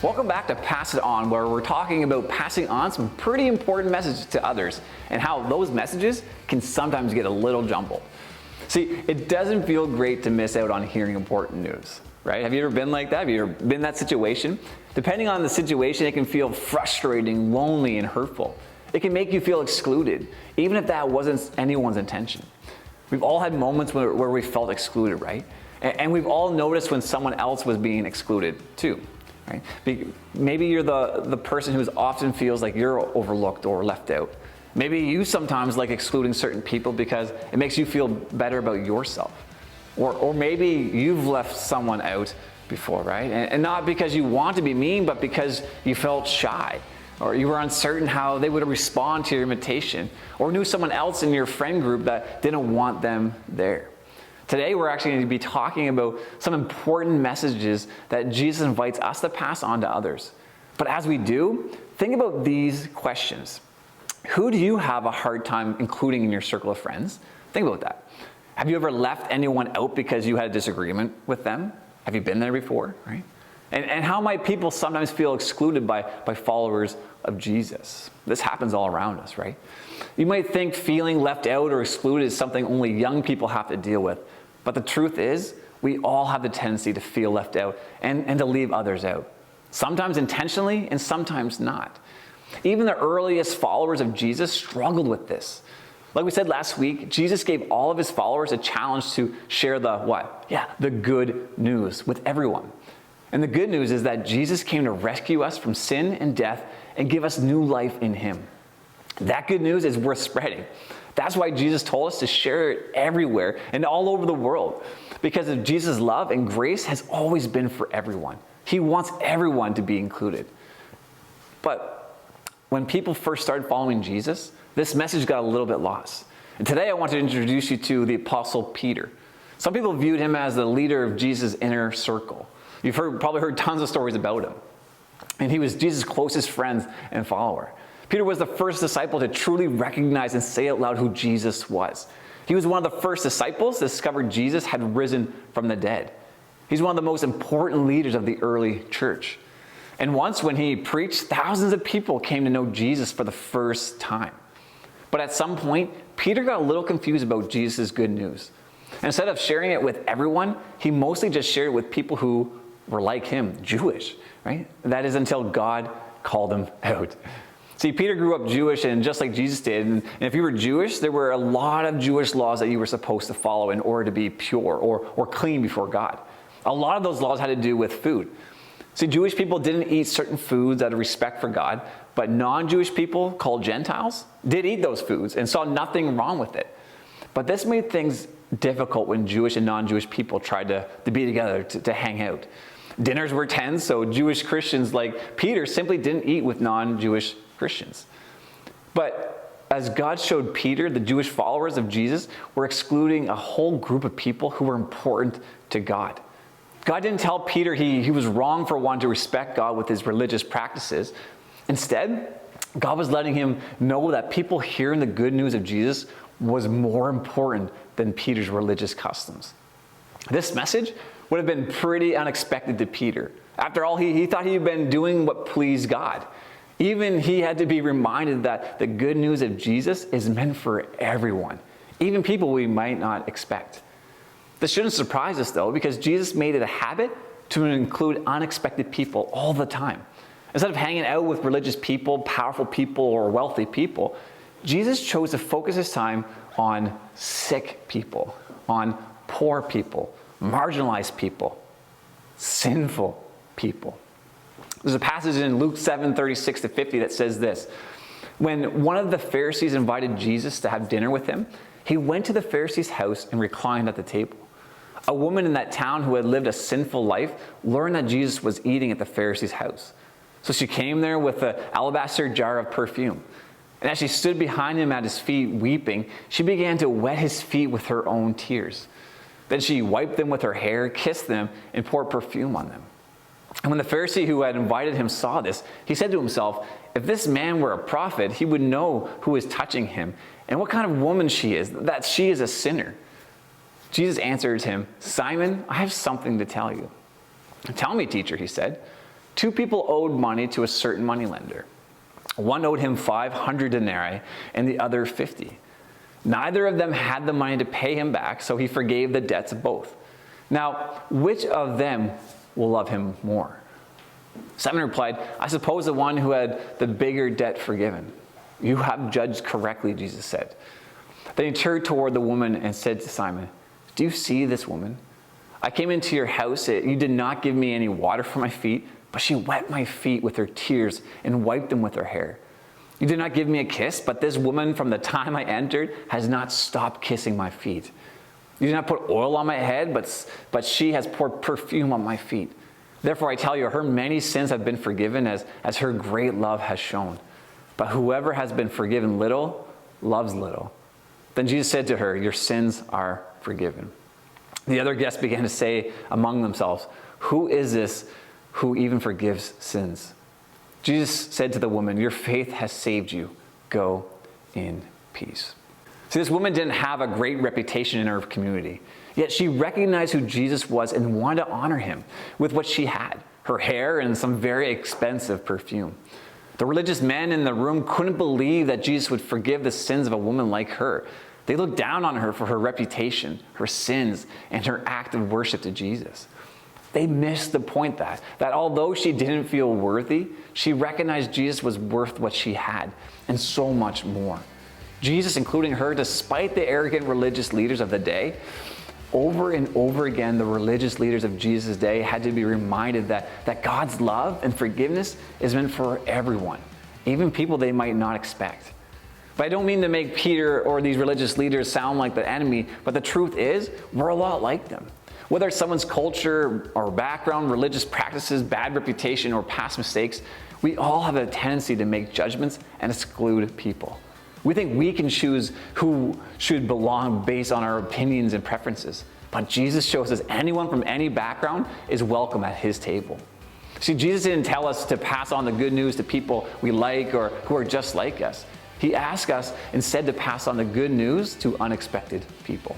Welcome back to Pass It On, where we're talking about passing on some pretty important messages to others and how those messages can sometimes get a little jumbled. See, it doesn't feel great to miss out on hearing important news, right? Have you ever been like that? Have you ever been in that situation? Depending on the situation, it can feel frustrating, lonely, and hurtful. It can make you feel excluded, even if that wasn't anyone's intention. We've all had moments where we felt excluded, right? And we've all noticed when someone else was being excluded too, right? Maybe you're the person who often feels like you're overlooked or left out. Maybe you sometimes like excluding certain people because it makes you feel better about yourself. Or maybe you've left someone out before, right? And not because you want to be mean, but because you felt shy, or you were uncertain how they would respond to your invitation, or knew someone else in your friend group that didn't want them there. Today, we're actually going to be talking about some important messages that Jesus invites us to pass on to others. But as we do, think about these questions. Who do you have a hard time including in your circle of friends? Think about that. Have you ever left anyone out because you had a disagreement with them? Have you been there before, right? And how might people sometimes feel excluded by followers of Jesus? This happens all around us, right? You might think feeling left out or excluded is something only young people have to deal with. But the truth is, we all have the tendency to feel left out and to leave others out. Sometimes intentionally and sometimes not. Even the earliest followers of Jesus struggled with this. Like we said last week, Jesus gave all of his followers a challenge to share the what? Yeah, the good news with everyone. And the good news is that Jesus came to rescue us from sin and death and give us new life in him. That good news is worth spreading. That's why Jesus told us to share it everywhere and all over the world. Because of Jesus' love and grace has always been for everyone. He wants everyone to be included. But when people first started following Jesus, this message got a little bit lost. And today I want to introduce you to the Apostle Peter. Some people viewed him as the leader of Jesus' inner circle. You've probably heard tons of stories about him. And he was Jesus' closest friend and follower. Peter was the first disciple to truly recognize and say out loud who Jesus was. He was one of the first disciples to discover Jesus had risen from the dead. He's one of the most important leaders of the early church. And once when he preached, thousands of people came to know Jesus for the first time. But at some point, Peter got a little confused about Jesus' good news. And instead of sharing it with everyone, he mostly just shared it with people who were like him, Jewish, right? That is until God called him out. See, Peter grew up Jewish, and just like Jesus did, and if you were Jewish, there were a lot of Jewish laws that you were supposed to follow in order to be pure or clean before God. A lot of those laws had to do with food. See, Jewish people didn't eat certain foods out of respect for God, but non-Jewish people, called Gentiles, did eat those foods and saw nothing wrong with it. But this made things difficult when Jewish and non-Jewish people tried to be together, to hang out. Dinners were tense, so Jewish Christians like Peter simply didn't eat with non-Jewish Christians. But as God showed Peter, the Jewish followers of Jesus were excluding a whole group of people who were important to God. God didn't tell Peter he was wrong for wanting to respect God with his religious practices. Instead, God was letting him know that people hearing the good news of Jesus was more important than Peter's religious customs. This message would have been pretty unexpected to Peter. After all, he thought he had been doing what pleased God. Even he had to be reminded that the good news of Jesus is meant for everyone, even people we might not expect. This shouldn't surprise us, though, because Jesus made it a habit to include unexpected people all the time. Instead of hanging out with religious people, powerful people, or wealthy people, Jesus chose to focus his time on sick people, on poor people, marginalized people, sinful people. There's a passage in Luke 7:36-50 that says this. When one of the Pharisees invited Jesus to have dinner with him, he went to the Pharisee's house and reclined at the table. A woman in that town who had lived a sinful life learned that Jesus was eating at the Pharisee's house. So she came there with an alabaster jar of perfume. And as she stood behind him at his feet weeping, she began to wet his feet with her own tears. Then she wiped them with her hair, kissed them, and poured perfume on them. And when the Pharisee who had invited him saw this, he said to himself, if this man were a prophet, he would know who is touching him and what kind of woman she is, that she is a sinner. Jesus answered him, Simon, I have something to tell you. Tell me, teacher, he said. Two people owed money to a certain moneylender. One owed him 500 denarii and the other 50. Neither of them had the money to pay him back, so he forgave the debts of both. Now, which of them will love him more? Simon replied, I suppose the one who had the bigger debt forgiven. You have judged correctly, Jesus said. Then he turned toward the woman and said to Simon, do you see this woman? I came into your house, you did not give me any water for my feet, but she wet my feet with her tears and wiped them with her hair. You did not give me a kiss, but this woman from the time I entered has not stopped kissing my feet. You did not put oil on my head, but she has poured perfume on my feet. Therefore I tell you, her many sins have been forgiven as her great love has shown. But whoever has been forgiven little, loves little. Then Jesus said to her, your sins are forgiven. The other guests began to say among themselves, who is this who even forgives sins? Jesus said to the woman, your faith has saved you. Go in peace. See, this woman didn't have a great reputation in her community, yet she recognized who Jesus was and wanted to honor him with what she had, her hair and some very expensive perfume. The religious men in the room couldn't believe that Jesus would forgive the sins of a woman like her. They looked down on her for her reputation, her sins, and her act of worship to Jesus. They missed the point that although she didn't feel worthy, she recognized Jesus was worth what she had and so much more. Jesus, including her, despite the arrogant religious leaders of the day, over and over again, the religious leaders of Jesus' day had to be reminded that God's love and forgiveness is meant for everyone, even people they might not expect. But I don't mean to make Peter or these religious leaders sound like the enemy, but the truth is, we're a lot like them. Whether it's someone's culture or background, religious practices, bad reputation, or past mistakes, we all have a tendency to make judgments and exclude people. We think we can choose who should belong based on our opinions and preferences. But Jesus shows us anyone from any background is welcome at his table. See, Jesus didn't tell us to pass on the good news to people we like or who are just like us. He asked us instead to pass on the good news to unexpected people.